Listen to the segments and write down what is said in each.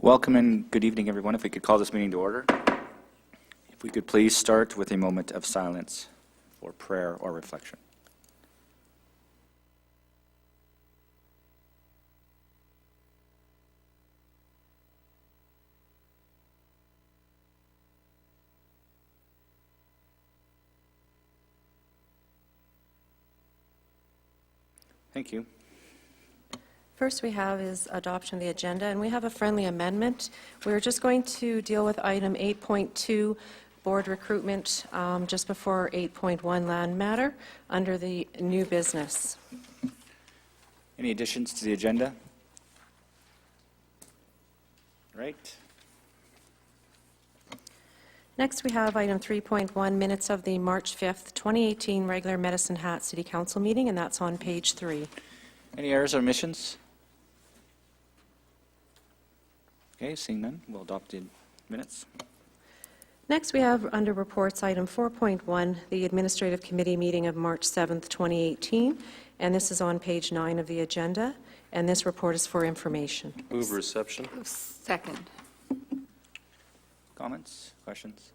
Welcome and good evening, everyone. If we could call this meeting to order. If we could please start with a moment of silence for prayer or reflection. Thank you. First we have is adoption of the agenda, and we have a friendly amendment. We're just going to deal with item 8.2, board recruitment, just before 8.1, land matter, under the new business. Any additions to the agenda? Right. Next we have item 3.1, minutes of the March 5th, 2018 regular Medicine Hat City Council meeting, and that's on page 3. Any errors or omissions? Okay, seeing none, we'll adopt the minutes. Next we have under reports item 4.1, the Administrative Committee meeting of March 7th, 2018, and this is on page 9 of the agenda, and this report is for information. Move reception. Second. Comments, questions?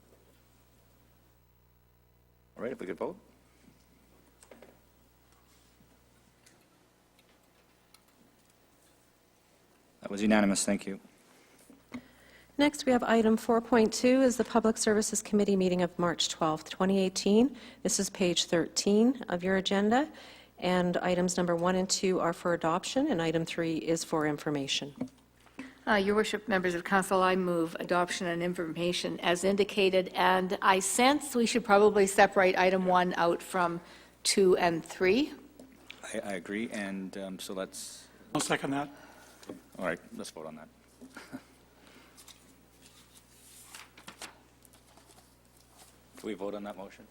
All right, if we could vote. That was unanimous, thank you. Next, we have item 4.2 is the Public Services Committee meeting of March 12th, 2018. This is page 13 of your agenda, and items number 1 and 2 are for adoption, and item 3 is for information. Your worship, members of council, I move adoption and information as indicated, and I sense we should probably separate item 1 out from 2 and 3. I agree, and so let's... I'll second that. All right, let's vote on that. Can we vote on that motion?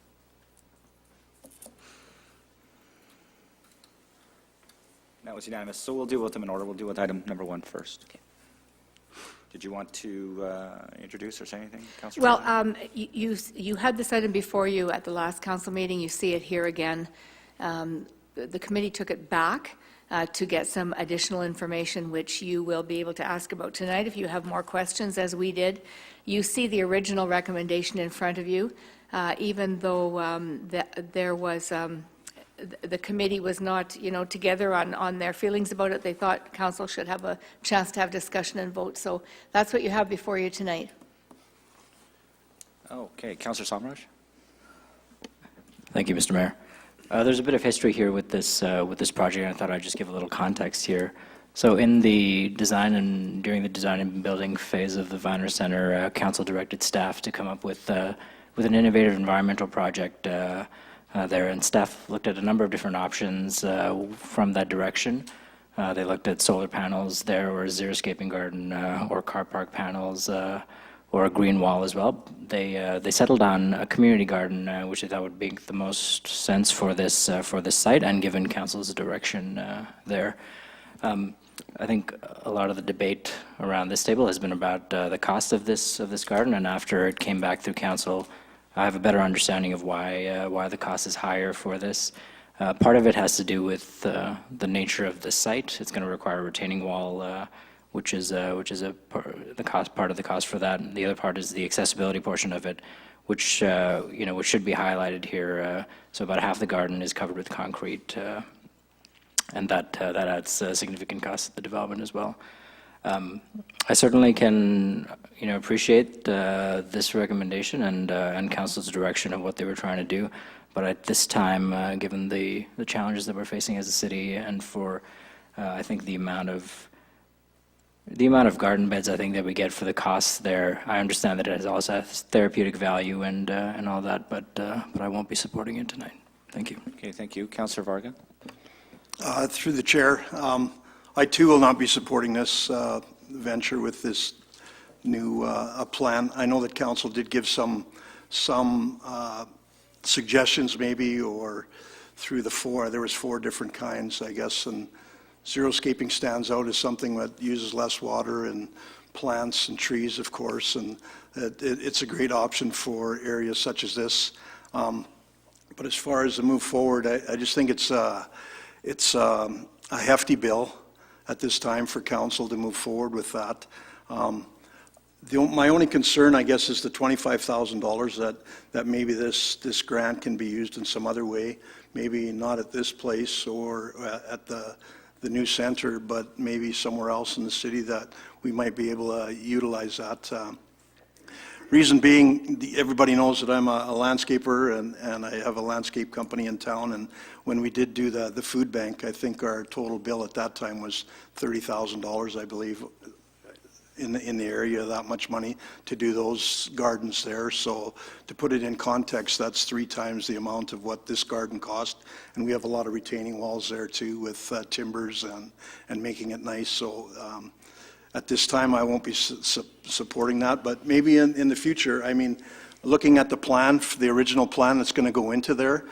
That was unanimous. So we'll deal with them in order. We'll deal with item number 1 first. Okay. Did you want to introduce or say anything, Councillor? Well, you had this item before you at the last council meeting. You see it here again. The committee took it back to get some additional information, which you will be able to ask about tonight if you have more questions, as we did. You see the original recommendation in front of you, even though there was, the committee was not, together on their feelings about it. They thought council should have a chance to have discussion and vote. So that's what you have before you tonight. Okay, Councillor Somraj. Thank you, Mr. Mayor. There's a bit of history here with this project, and I thought I'd just give a little context here. So in the design and during the design and building phase of the Viner Center, council directed staff to come up with an innovative environmental project there, and staff looked at a number of different options from that direction. They looked at solar panels there, or a xeriscaping garden, or car park panels, or a green wall as well. They settled on a community garden, which they thought would make the most sense for this site, and given council's direction there. I think a lot of the debate around this table has been about the cost of this garden, and after it came back through council, I have a better understanding of why the cost is higher for this. Part of it has to do with the nature of the site. It's going to require a retaining wall, which is part of the cost for that. And the other part is the accessibility portion of it, which should be highlighted here. So about half the garden is covered with concrete, and that adds significant cost to the development as well. I certainly can appreciate this recommendation and council's direction of what they were trying to do, but at this time, given the challenges that we're facing as a city, and for I think the amount of garden beds I think that we get for the costs there, I understand that it also has therapeutic value and all that, but I won't be supporting it tonight. Thank you. Okay, thank you. Councillor Varga. Through the chair, I too will not be supporting this venture with this new plan. I know that council did give some suggestions maybe, or through there was 4 different kinds, I guess, and xeriscaping stands out as something that uses less water and plants and trees, of course, and it's a great option for areas such as this. But as far as the move forward, I just think it's a hefty bill at this time for council to move forward with that. My only concern, I guess, is the $25,000 that maybe this grant can be used in some other way, maybe not at this place or at the new center, but maybe somewhere else in the city that we might be able to utilize that. Reason being, everybody knows that I'm a landscaper and I have a landscape company in town, and when we did do the food bank, I think our total bill at that time was $30,000, I believe, in the area, that much money to do those gardens there. So to put it in context, that's 3 times the amount of what this garden cost. And we have a lot of retaining walls there too with timbers and making it nice. So at this time, I won't be supporting that, but maybe in the future, I mean, looking at the plan, the original plan that's going to go into there,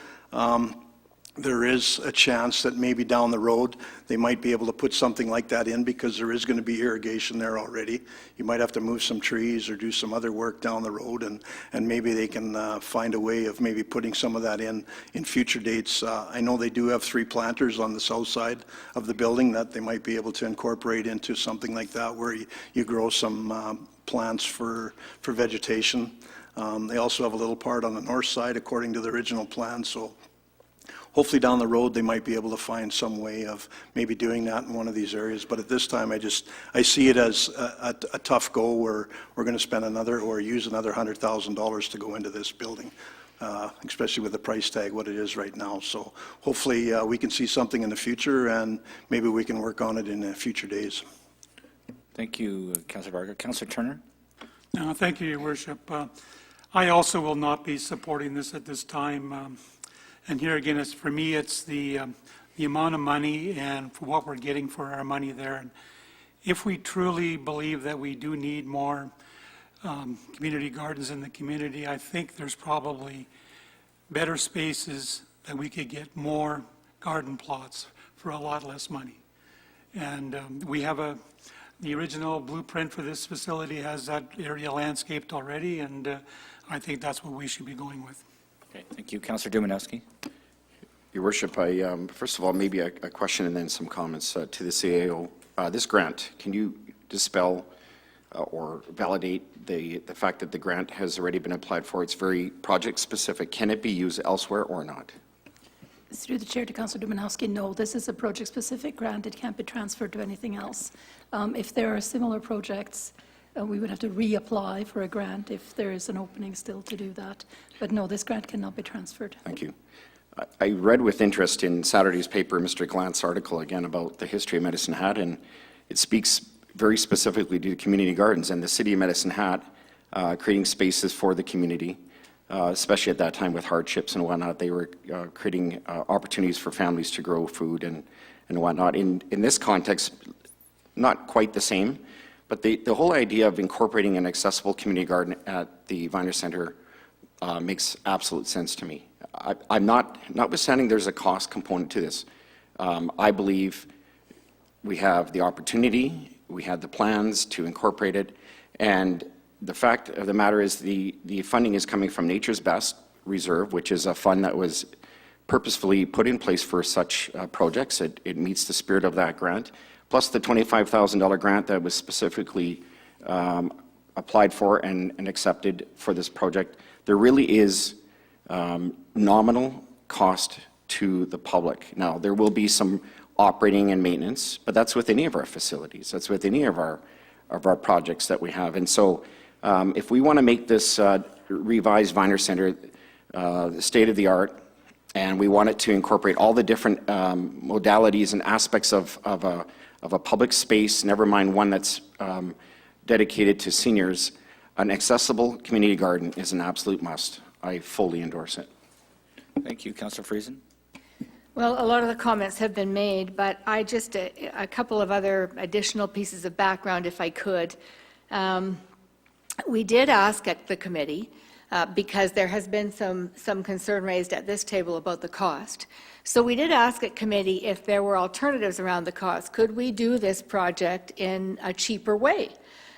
there is a chance that maybe down the road, they might be able to put something like that in because there is going to be irrigation there already. You might have to move some trees or do some other work down the road, and maybe they can find a way of maybe putting some of that in future dates. I know they do have 3 planters on the south side of the building that they might be able to incorporate into something like that where you grow some plants for vegetation. They also have a little part on the north side according to the original plan, so hopefully down the road, they might be able to find some way of maybe doing that in one of these areas. But at this time, I see it as a tough go where we're going to spend use another $100,000 to go into this building, especially with the price tag, what it is right now. So hopefully we can see something in the future, and maybe we can work on it in future days. Thank you, Councillor Varga. Councillor Turner? Thank you, Your Worship. I also will not be supporting this at this time. And here again, for me, it's the amount of money and for what we're getting for our money there. And if we truly believe that we do need more community gardens in the community, I think there's probably better spaces that we could get more garden plots for a lot less money. And we have the original blueprint for this facility has that area landscaped already, and I think that's what we should be going with. Okay, thank you. Councillor Dumanowski? Your Worship, first of all, maybe a question and then some comments to the CAO. This grant, can you dispel or validate the fact that the grant has already been applied for? It's very project-specific. Can it be used elsewhere or not? Through the chair to Councillor Dumanowski, no, this is a project-specific grant. It can't be transferred to anything else. If there are similar projects, we would have to reapply for a grant if there is an opening still to do that. But no, this grant cannot be transferred. Thank you. I read with interest in Saturday's paper, Mr. Glant's article again about the history of Medicine Hat, and it speaks very specifically to the community gardens and the city of Medicine Hat creating spaces for the community, especially at that time with hardships and whatnot. They were creating opportunities for families to grow food and whatnot. In this context, not quite the same, but the whole idea of incorporating an accessible community garden at the Viner Center makes absolute sense to me. I'm notwithstanding there's a cost component to this. I believe we have the opportunity, we had the plans to incorporate it, and the fact of the matter is the funding is coming from Nature's Best Reserve, which is a fund that was purposefully put in place for such projects. It meets the spirit of that grant, plus the $25,000 grant that was specifically applied for and accepted for this project. There really is nominal cost to the public. Now, there will be some operating and maintenance, but that's with any of our facilities. That's with any of our projects that we have. And so if we want to make this revised Viner Center state-of-the-art, and we want it to incorporate all the different modalities and aspects of a public space, never mind one that's dedicated to seniors, an accessible community garden is an absolute must. I fully endorse it. Thank you. Councillor Friesen? Well, a lot of the comments have been made, but I just, a couple of other additional pieces of background, if I could. We did ask at the committee, because there has been some concern raised at this table about the cost. So we did ask at committee if there were alternatives around the cost. Could we do this project in a cheaper way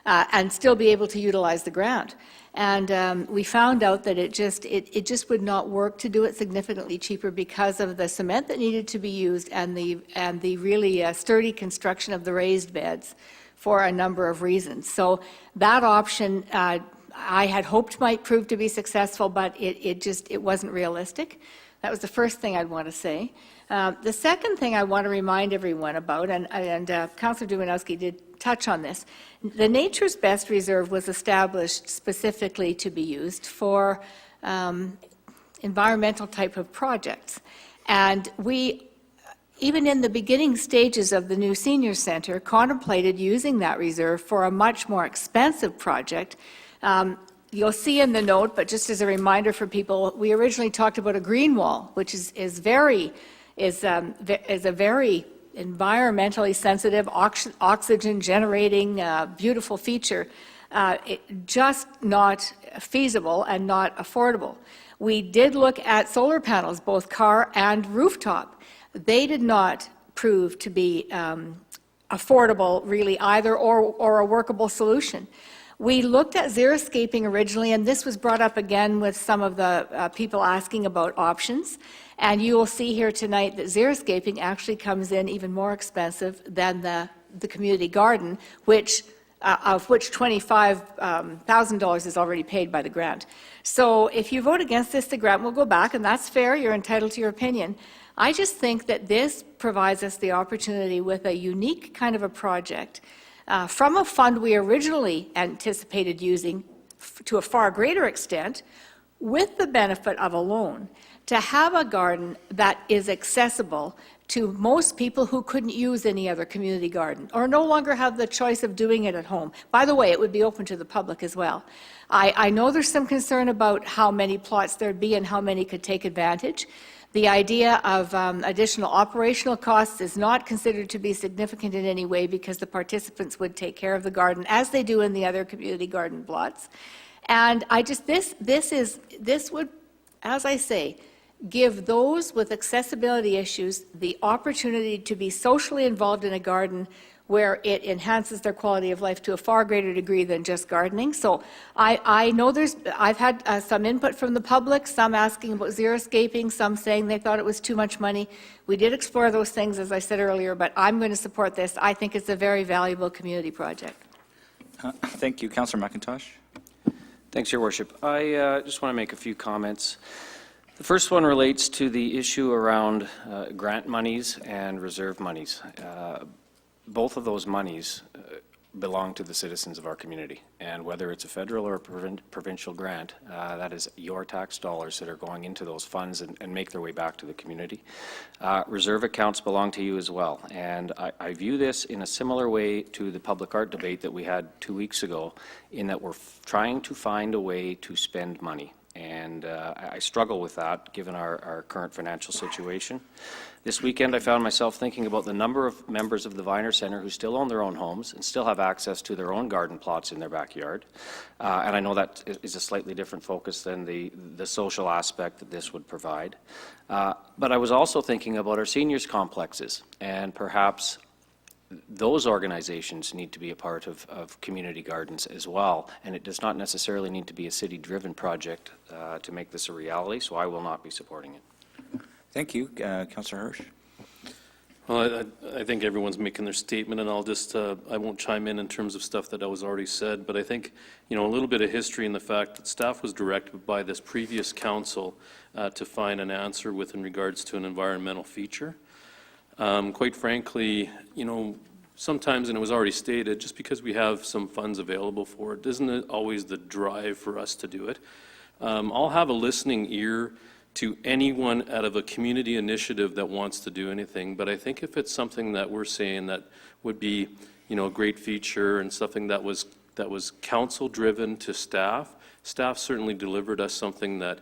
and still be able to utilize the grant? And we found out that it just would not work to do it significantly cheaper because of the cement that needed to be used and the really sturdy construction of the raised beds. for a number of reasons. So that option, I had hoped might prove to be successful, but it wasn't realistic. That was the first thing I'd want to say. The second thing I want to remind everyone about, and Councillor Dumanowski did touch on this, the Nature's Best Reserve was established specifically to be used for environmental type of projects. And we, even in the beginning stages of the new senior center, contemplated using that reserve for a much more expensive project. You'll see in the note, but just as a reminder for people, we originally talked about a green wall, which is a very environmentally sensitive, oxygen-generating, beautiful feature, just not feasible and not affordable. We did look at solar panels, both car and rooftop. They did not prove to be affordable, really, either, or a workable solution. We looked at xeriscaping originally, and this was brought up again with some of the people asking about options. And you will see here tonight that xeriscaping actually comes in even more expensive than the community garden, of which $25,000 is already paid by the grant. So if you vote against this, the grant will go back, and that's fair. You're entitled to your opinion. I just think that this provides us the opportunity with a unique kind of a project from a fund we originally anticipated using to a far greater extent, with the benefit of a loan, to have a garden that is accessible to most people who couldn't use any other community garden or no longer have the choice of doing it at home. By the way, it would be open to the public as well. I know there's some concern about how many plots there'd be and how many could take advantage. The idea of additional operational costs is not considered to be significant in any way because the participants would take care of the garden as they do in the other community garden plots. And this would, as I say, give those with accessibility issues the opportunity to be socially involved in a garden where it enhances their quality of life to a far greater degree than just gardening. So I know I've had some input from the public, some asking about xeriscaping, some saying they thought it was too much money. We did explore those things, as I said earlier, but I'm going to support this. I think it's a very valuable community project. Thank you. Councillor McIntosh. Thanks, Your Worship. I just want to make a few comments. The first one relates to the issue around grant monies and reserve monies. Both of those monies belong to the citizens of our community, and whether it's a federal or a provincial grant, that is your tax dollars that are going into those funds and make their way back to the community. Reserve accounts belong to you as well, and I view this in a similar way to the public art debate that we had 2 weeks ago, in that we're trying to find a way to spend money. And I struggle with that, given our current financial situation. This weekend, I found myself thinking about the number of members of the Viner Centre who still own their own homes and still have access to their own garden plots in their backyard. And I know that is a slightly different focus than the social aspect that this would provide. But I was also thinking about our seniors complexes, and perhaps those organizations need to be a part of community gardens as well, and it does not necessarily need to be a city-driven project to make this a reality, so I will not be supporting it. Thank you. Councillor Hirsch. Well, I think everyone's making their statement, and I'll just, I won't chime in terms of stuff that was already said, but I think, a little bit of history in the fact that staff was directed by this previous council to find an answer in regards to an environmental feature. Quite frankly, sometimes, and it was already stated, just because we have some funds available for it, isn't it always the drive for us to do it? I'll have a listening ear to anyone out of a community initiative that wants to do anything, but I think if it's something that we're saying that would be, a great feature and something that was council-driven to staff certainly delivered us something that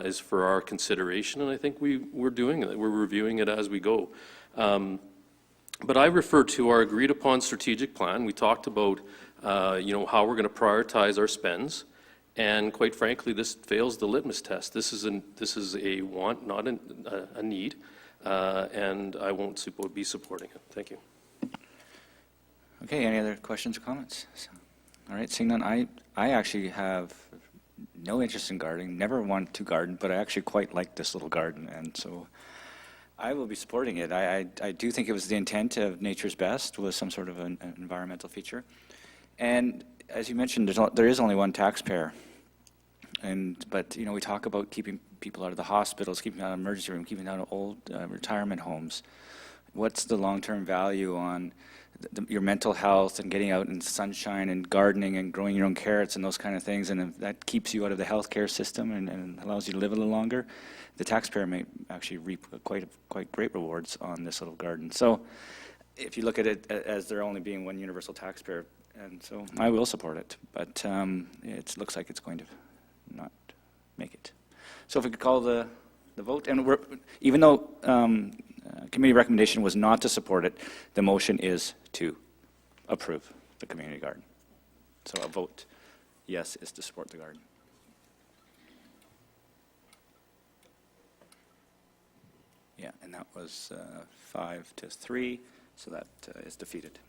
is for our consideration, and I think we're doing it. We're reviewing it as we go. But I refer to our agreed-upon strategic plan. We talked about, how we're going to prioritize our spends, and quite frankly, this fails the litmus test. This is a want, not a need, and I won't be supporting it. Thank you. Okay, any other questions or comments? All right, seeing none, I actually have no interest in gardening, never wanted to garden, but I actually quite like this little garden, and so I will be supporting it. I do think it was the intent of Nature's Best was some sort of an environmental feature. And as you mentioned, there is only one taxpayer. But we talk about keeping people out of the hospitals, keeping them out of emergency room, keeping them out of old retirement homes. What's the long-term value on your mental health and getting out in sunshine and gardening and growing your own carrots and those kind of things? And if that keeps you out of the healthcare system and allows you to live a little longer, the taxpayer may actually reap quite great rewards on this little garden. So if you look at it as there only being one universal taxpayer, and so I will support it, but it looks like it's going to not make it. So if we could call the vote, and even though committee recommendation was not to support it, the motion is to approve the community garden. So a vote yes is to support the garden. Yeah, and that was 5-3, so that is defeated.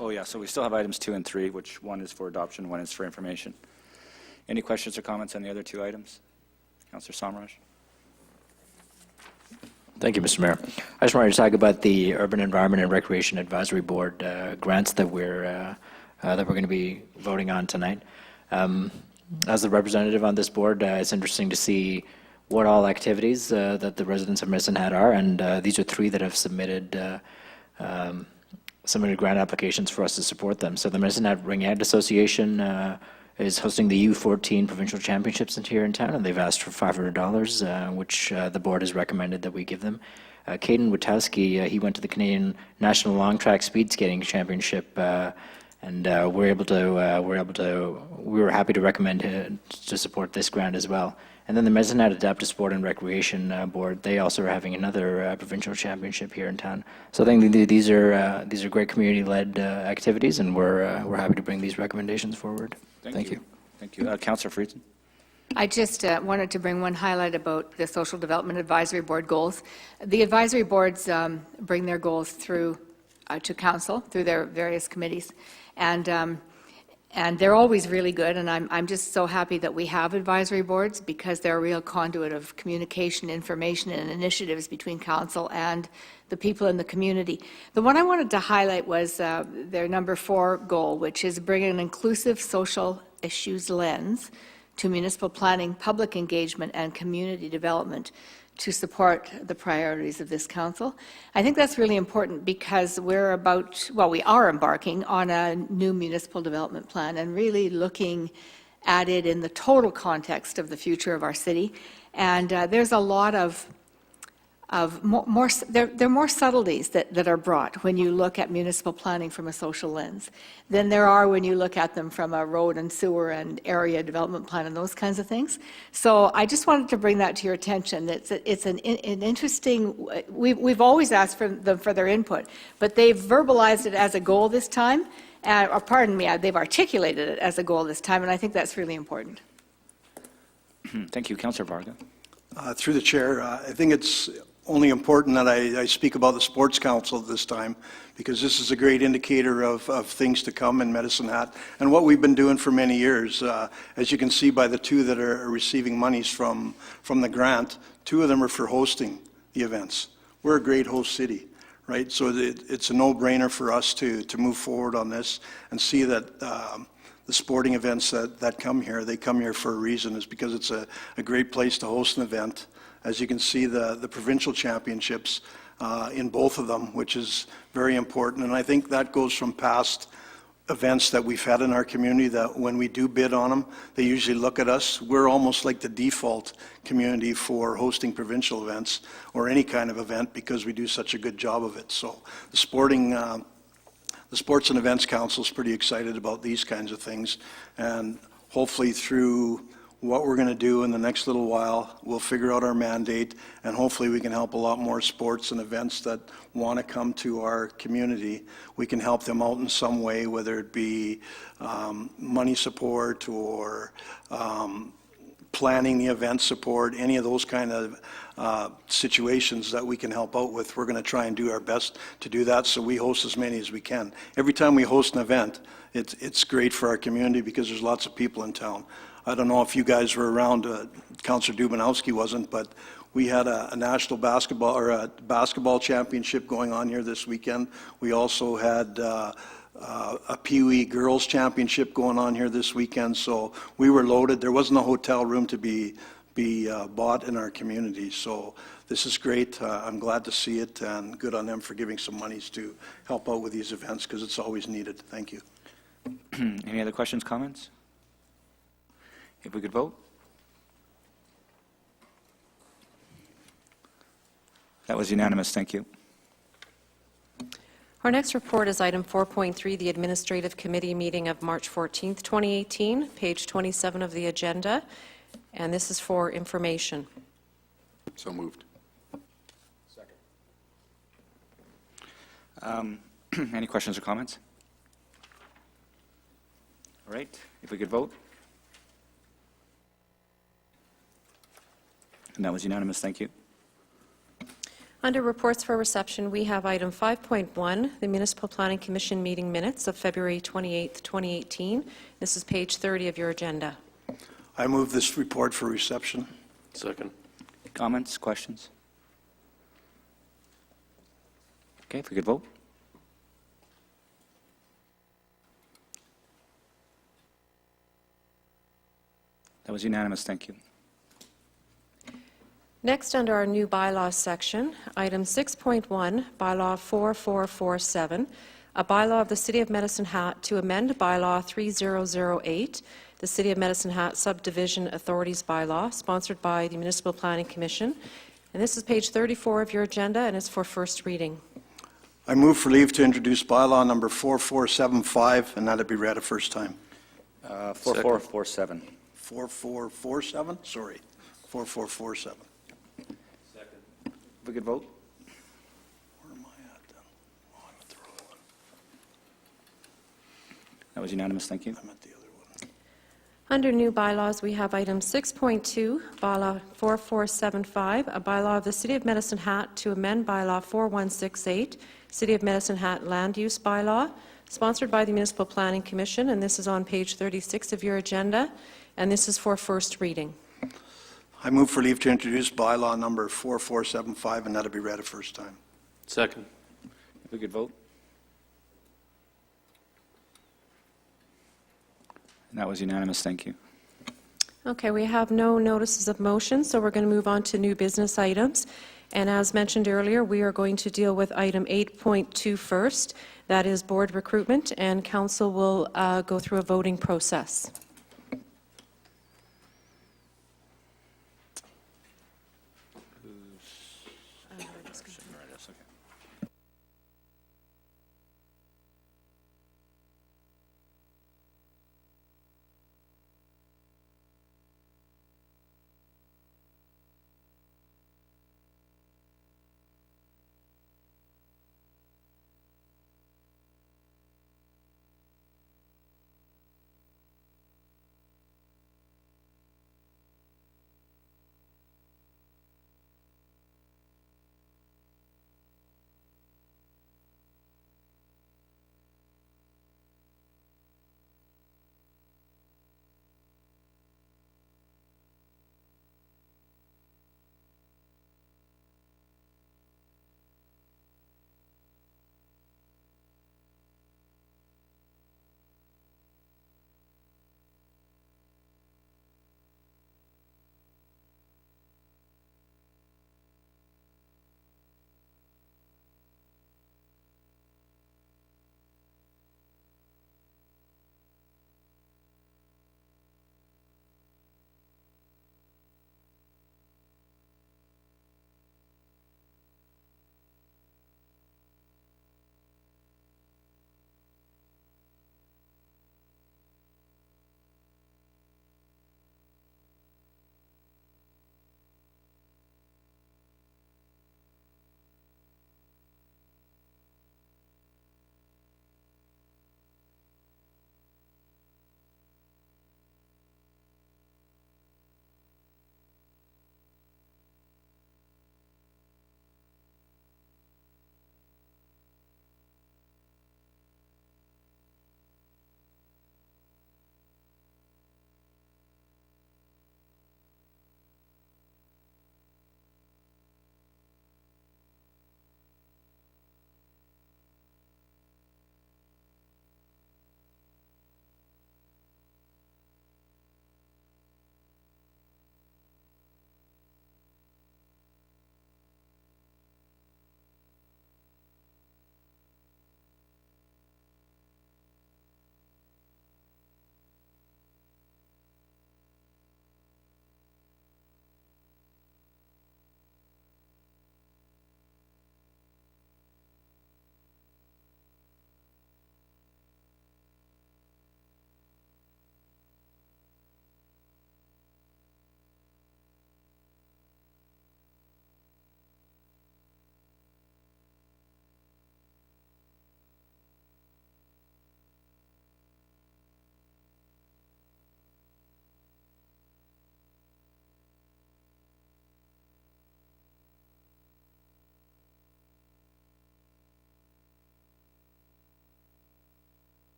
Oh, yeah, so we still have items 2 and 3, which one is for adoption, one is for information. Any questions or comments on the other 2 items? Councillor Samraj? Thank you, Mr. Mayor. I just wanted to talk about the Urban Environment and Recreation Advisory Board grants that we're going to be voting on tonight. As a representative on this board, it's interesting to see what all activities that the residents of Medicine Hat are, and these are 3 that have submitted grant applications for us to support them. So the Medicine Hat Ring Ed Association is hosting the U14 Provincial Championships here in town, and they've asked for $500, which the board has recommended that we give them. Caden Witowski, he went to the Canadian National Long Track Speed Skating Championship, and we were happy to recommend to support this grant as well. And then the Medicine Hat Adaptive Sport and Recreation Board, they also are having another provincial championship here in town. So I think these are great community-led activities, and we're happy to bring these recommendations forward. Thank you. Thank you. Councillor Friesen? I just wanted to bring one highlight about the Social Development Advisory Board goals. The advisory boards bring their goals through to council, through their various committees, and they're always really good, and I'm just so happy that we have advisory boards because they're a real conduit of communication, information, and initiatives between council and the people in the community. The one I wanted to highlight was their number 4 goal, which is bring an inclusive social issues lens to municipal planning, public engagement, and community development to support the priorities of this council. I think that's really important because we are embarking on a new municipal development plan and really looking at it in the total context of the future of our city. And there's a lot of more subtleties that are brought when you look at municipal planning from a social lens than there are when you look at them from a road and sewer and area development plan and those kinds of things. So I just wanted to bring that to your attention. It's an interesting, we've always asked for them for their input, but they've verbalized it as a goal this time, or pardon me, they've articulated it as a goal this time, and I think that's really important. Thank you. Councillor Varga? Through the chair, I think it's only important that I speak about the Sports Council this time, because this is a great indicator of things to come in Medicine Hat and what we've been doing for many years. As you can see by the 2 that are receiving monies from the grant, 2 of them are for hosting the events. We're a great host city, right? So it's a no-brainer for us to move forward on this and see that the sporting events that come here, they come here for a reason. It's because it's a great place to host an event. As you can see, the provincial championships in both of them, which is very important. And I think that goes from past events that we've had in our community, that when we do bid on them, they usually look at us. We're almost like the default community for hosting provincial events or any kind of event because we do such a good job of it. So the Sports and Events Council is pretty excited about these kinds of things. And hopefully through what we're going to do in the next little while, we'll figure out our mandate, and hopefully we can help a lot more sports and events that want to come to our community. We can help them out in some way, whether it be money support or planning the event support, any of those kind of situations that we can help out with. We're going to try and do our best to do that, so we host as many as we can. Every time we host an event, it's great for our community because there's lots of people in town. I don't know if you guys were around, Councillor Dubanowski wasn't, but we had a national basketball, or a basketball championship going on here this weekend. We also had a Pee Wee Girls Championship going on here this weekend, so we were loaded. There wasn't a hotel room to be bought in our community, so this is great. I'm glad to see it, and good on them for giving some monies to help out with these events, because it's always needed. Thank you. Any other questions, comments? If we could vote? That was unanimous, thank you. Our next report is item 4.3, the Administrative Committee meeting of March 14th, 2018, page 27 of the agenda, and this is for information. So moved. Any questions or comments? All right, if we could vote? And that was unanimous, thank you. Under reports for reception, we have item 5.1, the Municipal Planning Commission meeting minutes of February 28th, 2018. This is page 30 of your agenda. I move this report for reception. Second. Comments, questions? Okay, if we could vote? That was unanimous, thank you. Next, under our new bylaws section, item 6.1, bylaw 4447, a bylaw of the City of Medicine Hat to amend bylaw 3008, the City of Medicine Hat Subdivision Authorities bylaw, sponsored by the Municipal Planning Commission. And this is page 34 of your agenda, and it's for first reading. I move for leave to introduce bylaw number 4475, and that'll be read a first time. 4447. 4447? Sorry, 4447. If we could vote? Where am I at then? Oh, I'm at the wrong one. That was unanimous, thank you. I'm at the other one. Under new bylaws, we have item 6.2, bylaw 4475, a bylaw of the City of Medicine Hat to amend bylaw 4168, City of Medicine Hat Land Use Bylaw, sponsored by the Municipal Planning Commission, and this is on page 36 of your agenda, and this is for first reading. I move for leave to introduce bylaw number 4475, and that'll be read a first time. Second. If we could vote? And that was unanimous, thank you. Okay, we have no notices of motion, so we're going to move on to new business items. And as mentioned earlier, we are going to deal with item 8.2 first. That is board recruitment, and council will go through a voting process.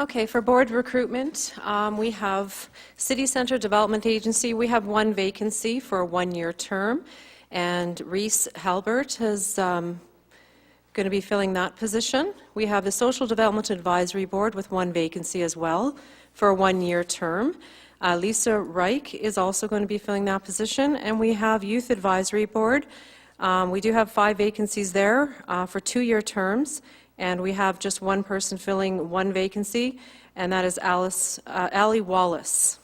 Okay, for board recruitment, we have City Centre Development Agency, we have one vacancy for a one-year term, and Reese Halbert is going to be filling that position. We have the Social Development Advisory Board with one vacancy as well for a one-year term. Lisa Reich is also going to be filling that position, and we have Youth Advisory Board. We do have 5 vacancies there for 2-year terms, and we have just one person filling one vacancy, and that is Allie Wallace.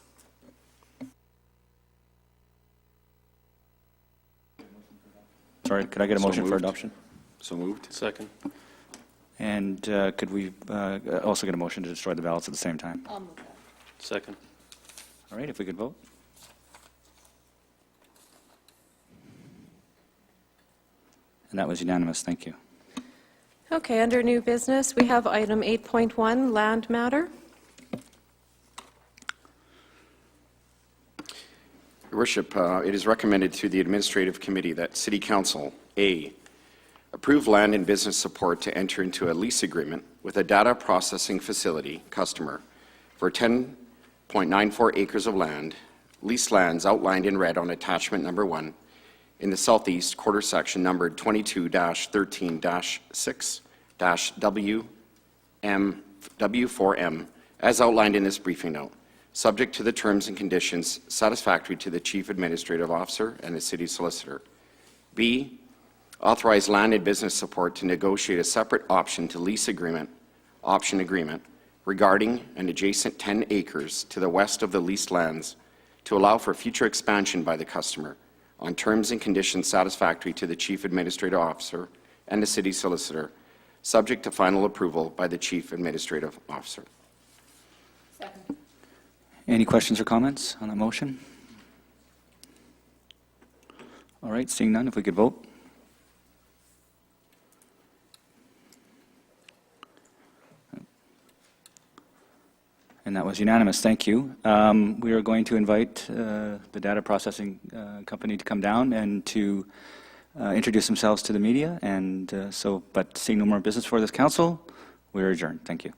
Sorry, could I get a So motion for moved. adoption? So moved. Second. And could we also get a motion to destroy the ballots at the same time? Second. All right, if we could vote. And that was unanimous, thank you. Okay, under new business, we have item 8.1, land matter. Your Worship, it is recommended to the Administrative Committee that City Council, A, approve land and business support to enter into a lease agreement with a data processing facility customer for 10.94 acres of land, leased lands outlined in red on attachment number 1 in the southeast quarter section numbered 22-13-6-W4M, as outlined in this briefing note, subject to the terms and conditions satisfactory to the Chief Administrative Officer and the City Solicitor. B, authorize land and business support to negotiate a separate option to lease option agreement regarding an adjacent 10 acres to the west of the leased lands to allow for future expansion by the customer on terms and conditions satisfactory to the Chief Administrative Officer and the City Solicitor, subject to final approval by the Chief Administrative Officer. Any questions or comments on the motion? All right, seeing none, if we could vote. And that was unanimous, thank you. We are going to invite the data processing company to come down and to introduce themselves to the media, and but seeing no more business for this council, we are adjourned. Thank you.